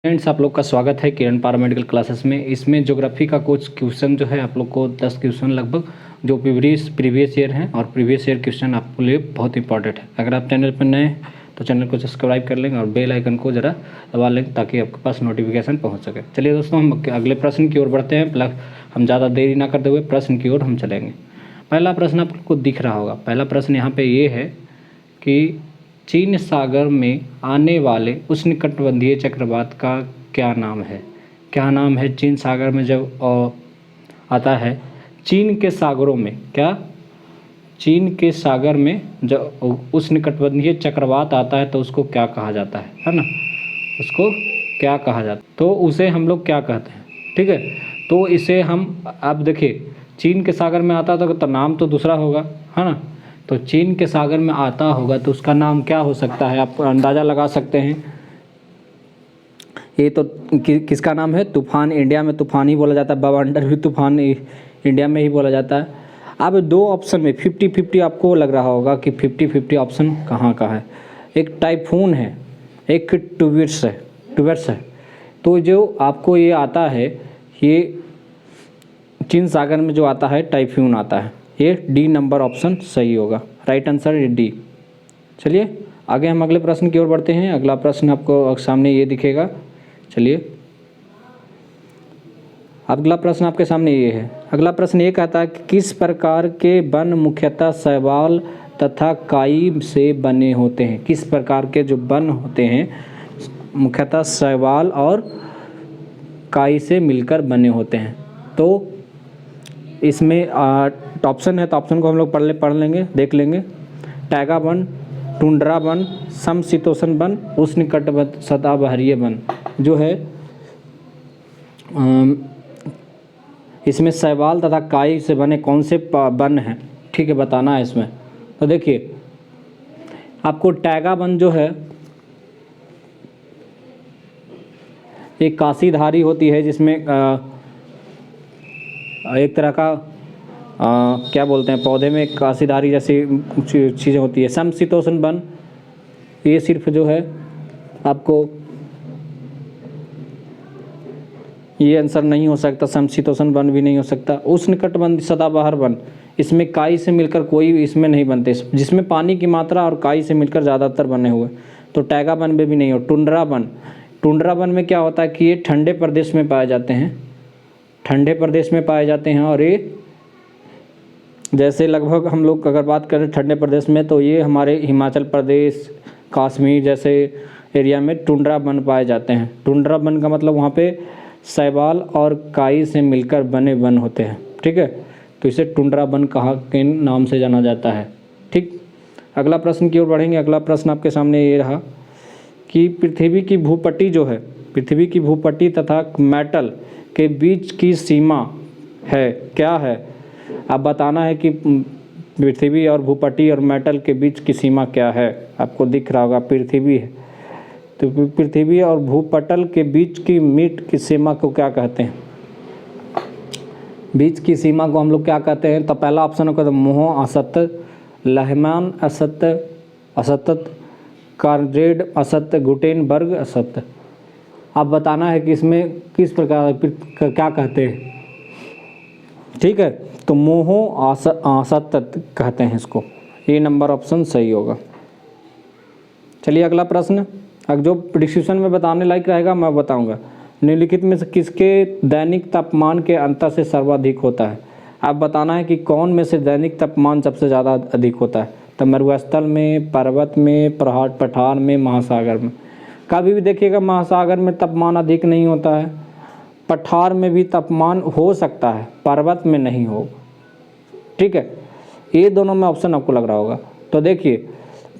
Friends, आप लोग का स्वागत है किरण पैरामेडिकल क्लासेस में। इसमें ज्योग्राफी का कुछ क्वेश्चन जो है आप लोग को 10 क्वेश्चन लगभग जो प्रीवियस ईयर हैं और प्रीवियस ईयर क्वेश्चन आपके लिए बहुत इंपॉर्टेंट है। अगर आप चैनल पर नए हैं तो चैनल को सब्सक्राइब कर लेंगे और बेल आइकन को ज़रा दबा लेंगे ताकि आपके पास नोटिफिकेशन पहुँच सके। चलिए दोस्तों, हम अगले प्रश्न की ओर बढ़ते हैं। प्लस हम ज़्यादा देरी ना करते हुए प्रश्न की ओर हम चलेंगे। पहला प्रश्न आपको दिख रहा होगा। पहला प्रश्न यहाँ पर ये है कि चीन सागर में आने वाले उष्णकटिबंधीय चक्रवात का क्या नाम है। क्या नाम है चीन सागर में जब आता है। चीन के सागरों में क्या, चीन के सागर में जब उष्णकटिबंधीय चक्रवात आता है तो उसको क्या कहा जाता है ना। उसको क्या कहा जाता है तो उसे हम लोग क्या कहते हैं। ठीक है, तो इसे हम अब देखिए, चीन के सागर में आता तो नाम तो दूसरा होगा, है ना। तो चीन के सागर में आता होगा तो उसका नाम क्या हो सकता है, आप अंदाज़ा लगा सकते हैं। ये तो किसका नाम है, तूफान। इंडिया में तूफान ही बोला जाता है, बवंडर भी तूफान इंडिया में ही बोला जाता है। अब दो ऑप्शन में 50-50 आपको लग रहा होगा कि 50-50 ऑप्शन कहाँ का है। एक टाइफून है, एक ट्यूबर्स है। तो जो आपको ये आता है, ये चीन सागर में जो आता है टाइफून आता है। ये डी नंबर ऑप्शन सही होगा, राइट आंसर है डी। चलिए आगे हम अगले प्रश्न की ओर बढ़ते हैं। अगला प्रश्न आपको सामने ये दिखेगा। चलिए अगला प्रश्न आपके सामने ये है। अगला प्रश्न ये कहता है कि किस प्रकार के वन मुख्यतः शैवाल तथा काई से बने होते हैं। किस प्रकार के जो वन होते हैं मुख्यतः शैवाल और काई से मिलकर बने होते हैं। तो इसमें ऑप्शन है तो ऑप्शन को हम लोग पढ़ लेंगे, देख लेंगे। टैगा वन, टुंड्रा वन, समशीतोष्ण वन, उष्णकटिबंधीय सदाबहारीय वन। जो है इसमें शैवाल तथा काई से बने कौन से वन हैं, ठीक है, बताना है इसमें। तो देखिए आपको टैगा वन जो है एक काशीधारी होती है, जिसमें एक तरह का क्या बोलते हैं, पौधे में काशीधारी जैसी चीज़ें होती है। समशीतोष्ण वन ये सिर्फ जो है आपको ये आंसर नहीं हो सकता, समशीतोष्ण वन भी नहीं हो सकता। उष्णकटिबंधीय सदाबहार वन, इसमें काई से मिलकर कोई इसमें नहीं बनते, जिसमें पानी की मात्रा और काई से मिलकर ज़्यादातर बने हुए, तो टैगा वन में भी नहीं हो। टुंड्रा वन में क्या होता है कि ये ठंडे प्रदेश में पाए जाते हैं, ठंडे प्रदेश में पाए जाते हैं। और ये जैसे लगभग हम लोग अगर बात करें ठंडे प्रदेश में, तो ये हमारे हिमाचल प्रदेश, कश्मीर जैसे एरिया में टुंड्रा वन पाए जाते हैं। टुंड्रा वन का मतलब वहाँ पे शैवाल और काई से मिलकर बने वन होते हैं, ठीक है। तो इसे टुंड्रा वन कहा के नाम से जाना जाता है, ठीक। अगला प्रश्न की ओर बढ़ेंगे। अगला प्रश्न आपके सामने ये रहा कि पृथ्वी की भूपट्टी जो है, पृथ्वी की भूपट्टी तथा मेटल के बीच की सीमा है, क्या है। अब बताना है कि पृथ्वी और भूपट्टी और मेटल के बीच की सीमा क्या है। आपको दिख रहा होगा पृथ्वी है, तो पृथ्वी और भूपटल के बीच की मीट की सीमा को क्या कहते हैं। बीच की सीमा को हम लोग क्या कहते हैं। तो पहला ऑप्शन होगा मोह असत्य, लहमान असत्य, असतत, कार्ड्रेड असत्य, गुटेनबर्ग असत्य। अब बताना है कि इसमें किस प्रकार क्या कहते हैं, ठीक है। तो मोहो असत्य कहते हैं इसको, ये नंबर ऑप्शन सही होगा। चलिए अगला प्रश्न, अब जो डिस्क्रिप्शन में बताने लायक रहेगा मैं बताऊंगा। निम्नलिखित में से किसके दैनिक तापमान के अंतर से सर्वाधिक होता है। अब बताना है कि कौन में से दैनिक तापमान सबसे ज़्यादा अधिक होता है। तो मरुस्थल में, पर्वत में, पठार में, महासागर में। कभी भी देखिएगा महासागर में तापमान अधिक नहीं होता है, पठार में भी तापमान हो सकता है, पर्वत में नहीं होगा, ठीक है। ये दोनों में ऑप्शन आपको लग रहा होगा। तो देखिए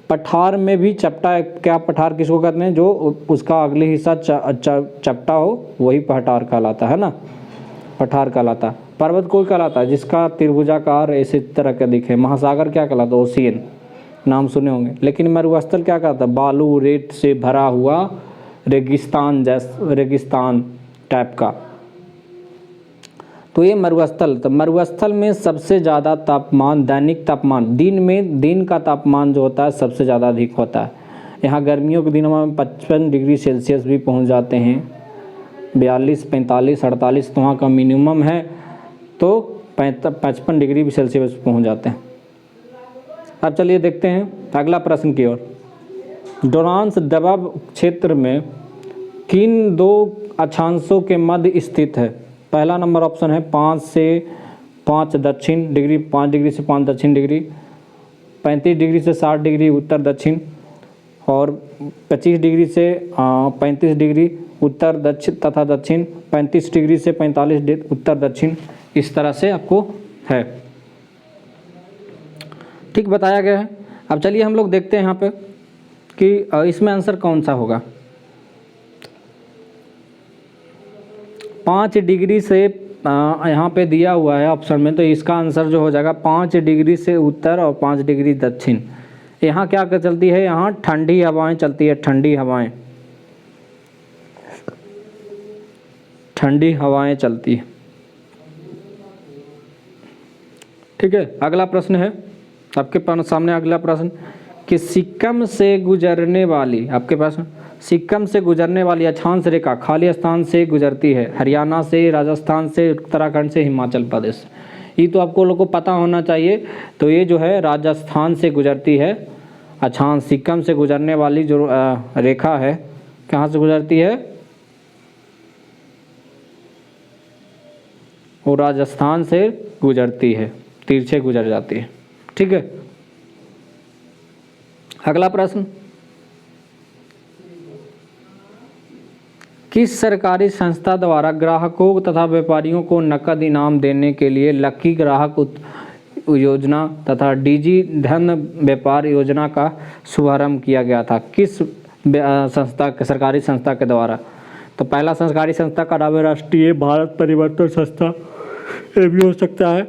पठार में भी चपटा, क्या पठार किसको कहते हैं, जो उसका अगले हिस्सा चपटा हो वही पठार कहलाता है ना, पठार कहलाता। पर्वत कोई कहलाता है जिसका त्रिभुजाकार ऐसे तरह का दिखे। महासागर क्या कहलाता है, ओशियन, नाम सुने होंगे। लेकिन मरुस्थल क्या कहता है, बालू रेत से भरा हुआ रेगिस्तान रेगिस्तान टाइप का। तो ये मरुस्थल, तो मरुस्थल में सबसे ज़्यादा तापमान, दैनिक तापमान दिन में, दिन का तापमान जो होता है सबसे ज़्यादा अधिक होता है। यहाँ गर्मियों के दिनों में 55 डिग्री सेल्सियस भी पहुँच जाते हैं, 42, 45, 48 तो वहाँ का मिनिमम है, तो 55 डिग्री भी सेल्सियस पहुँच जाते हैं। अब चलिए देखते हैं अगला प्रश्न की ओर। डोरांस दबाव क्षेत्र में किन दो अक्षांशों के मध्य स्थित है? पहला नंबर ऑप्शन है 5 से 5 दक्षिण डिग्री, 5 डिग्री से 5 दक्षिण डिग्री, 35 डिग्री से 60 डिग्री उत्तर दक्षिण, और 25 डिग्री से 35 डिग्री उत्तर दक्षिण तथा दक्षिण, 35 डिग्री से 45 उत्तर दक्षिण, इस तरह से आपको है, ठीक बताया गया है। अब चलिए हम लोग देखते हैं यहाँ पे कि इसमें आंसर कौन सा होगा। 5 डिग्री से यहाँ पे दिया हुआ है ऑप्शन में, तो इसका आंसर जो हो जाएगा 5 डिग्री से उत्तर और 5 डिग्री दक्षिण। यहाँ क्या चलती है? यहाँ ठंडी हवाएं चलती है, ठंडी हवाएं चलती है, ठीक है। अगला प्रश्न है आपके सामने, अगला प्रश्न कि सिक्किम से गुजरने वाली, आपके पास सिक्किम से गुजरने वाली अक्षांश रेखा खाली स्थान से गुजरती है? हरियाणा से, राजस्थान से, उत्तराखंड से, हिमाचल प्रदेश। ये तो आपको लोगों को पता होना चाहिए। तो ये जो है राजस्थान से गुजरती है अक्षांश, सिक्किम से गुजरने वाली जो रेखा है, कहाँ से गुजरती है? वो राजस्थान से गुजरती है, तिरछे गुजर जाती है, ठीक है। अगला प्रश्न, किस सरकारी संस्था द्वारा ग्राहकों तथा व्यापारियों को नकद इनाम देने के लिए लकी ग्राहक योजना तथा डिजी धन व्यापार योजना का शुभारंभ किया गया था? किस संस्था, सरकारी संस्था के द्वारा? तो पहला सरकारी संस्था का नाम है राष्ट्रीय भारत परिवर्तन संस्था, ये भी हो सकता है।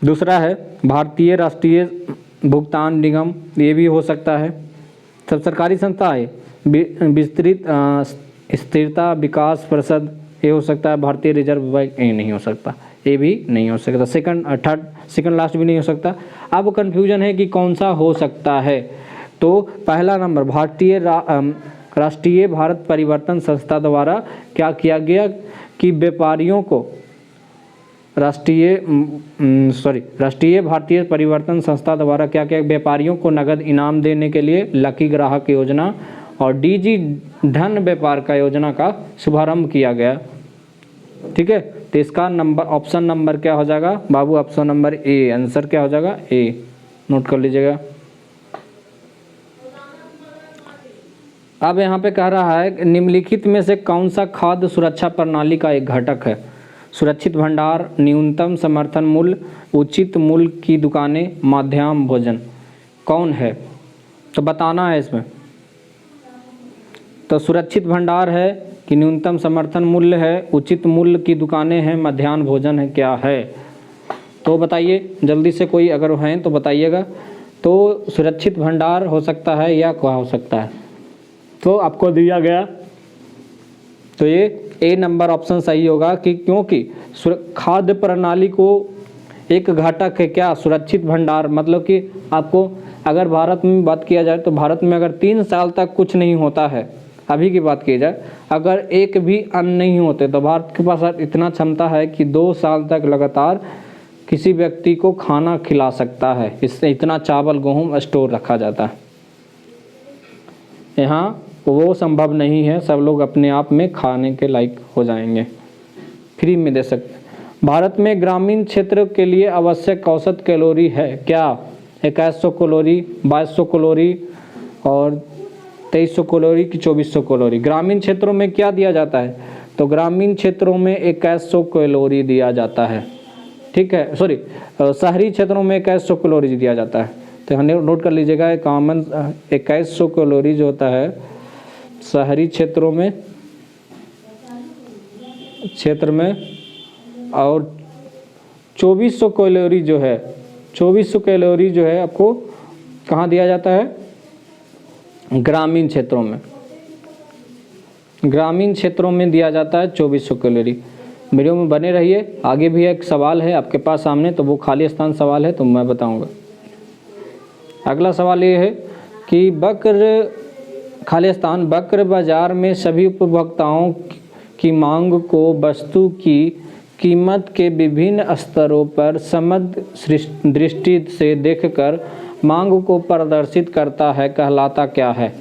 दूसरा है भारतीय राष्ट्रीय भुगतान निगम, ये भी हो सकता है। सब सरकारी संस्था है। विस्तृत स्थिरता विकास परिषद, ये हो सकता है। भारतीय रिजर्व बैंक, ये नहीं हो सकता, ये भी नहीं हो सकता। सेकंड लास्ट भी नहीं हो सकता। अब कन्फ्यूजन है कि कौन सा हो सकता है। तो पहला नंबर राष्ट्रीय भारत परिवर्तन संस्था द्वारा क्या किया गया कि व्यापारियों को राष्ट्रीय भारतीय परिवर्तन संस्था द्वारा क्या किया, व्यापारियों को नगद इनाम देने के लिए लकी ग्राहक योजना और डीजी धन व्यापार का योजना का शुभारंभ किया गया, ठीक है। तो इसका नंबर, ऑप्शन नंबर क्या हो जाएगा बाबू? ऑप्शन नंबर ए, आंसर क्या हो जाएगा? ए, नोट कर लीजिएगा। अब यहाँ पे कह रहा है निम्नलिखित में से कौन सा खाद्य सुरक्षा प्रणाली का एक घटक है? सुरक्षित भंडार, न्यूनतम समर्थन मूल्य, उचित मूल्य की दुकानें, मध्यम भोजन, कौन है? तो बताना है इसमें। तो सुरक्षित भंडार है कि न्यूनतम समर्थन मूल्य है, उचित मूल्य की दुकानें हैं, मध्याह्न भोजन है, क्या है? तो बताइए जल्दी से, कोई अगर हैं तो बताइएगा। तो सुरक्षित भंडार हो सकता है या क्या हो सकता है? तो आपको दिया गया, तो ये ए नंबर ऑप्शन सही होगा कि क्योंकि खाद्य प्रणाली को एक घटक है क्या? सुरक्षित भंडार। मतलब कि आपको अगर भारत में बात किया जाए तो भारत में अगर 3 साल तक कुछ नहीं होता है, अभी की बात की जाए, अगर एक भी अन्न नहीं होते तो भारत के पास इतना क्षमता है कि 2 साल तक लगातार किसी व्यक्ति को खाना खिला सकता है। इससे इतना चावल गेहूँ स्टोर रखा जाता है। यहाँ वो संभव नहीं है, सब लोग अपने आप में खाने के लायक हो जाएंगे, फ्री में दे सकते हैं। भारत में ग्रामीण क्षेत्र के लिए आवश्यक औसत कैलोरी है क्या? 2100 कैलोरी, 2200 कैलोरी और 2300 कैलोरी की 2400 कैलोरी। ग्रामीण क्षेत्रों में क्या दिया जाता है? तो ग्रामीण क्षेत्रों में 2100 कैलोरी दिया जाता है, ठीक है। सॉरी, शहरी क्षेत्रों में 2100 कैलोरी दिया जाता है। तो हमने नोट कर लीजिएगा, कॉमन 2100 कैलोरी जो होता है शहरी क्षेत्रों में और 2400 कैलोरी जो है, 2400 कैलोरी जो है आपको कहाँ दिया जाता है? ग्रामीण क्षेत्रों में। ग्रामीण क्षेत्रों में दिया जाता है 2400 कैलोरी। वीडियो में बने रहिए, आगे भी एक सवाल है आपके पास सामने, तो वो खाली स्थान सवाल है तो मैं बताऊंगा। अगला सवाल ये है कि वक्र खाली स्थान। वक्र बाजार में सभी उपभोक्ताओं की मांग को वस्तु की कीमत के विभिन्न स्तरों पर समग्र दृष्टि से देखकर मांग को प्रदर्शित करता है, कहलाता क्या है।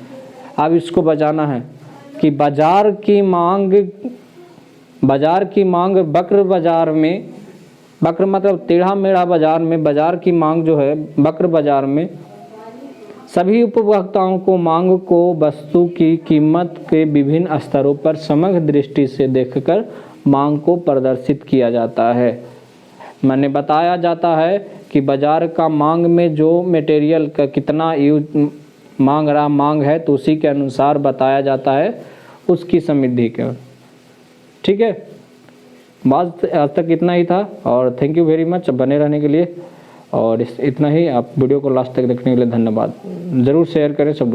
अब इसको बजाना है कि बाजार की मांग वक्र बाजार में, वक्र मतलब टेढ़ा मेढ़ा बाजार में, बाजार की मांग जो है वक्र बाजार में सभी उपभोक्ताओं को मांग को वस्तु की कीमत के विभिन्न स्तरों पर समग्र दृष्टि से देखकर मांग को प्रदर्शित किया जाता है। मैंने बताया जाता है कि बाजार का मांग में जो मटेरियल का कितना यूज मांग है तो उसी के अनुसार बताया जाता है उसकी समृद्धि का। ठीक है, बस आज तक इतना ही था और थैंक यू वेरी मच बने रहने के लिए। और इतना ही, आप वीडियो को लास्ट तक देखने के लिए धन्यवाद। ज़रूर शेयर करें सब लोग।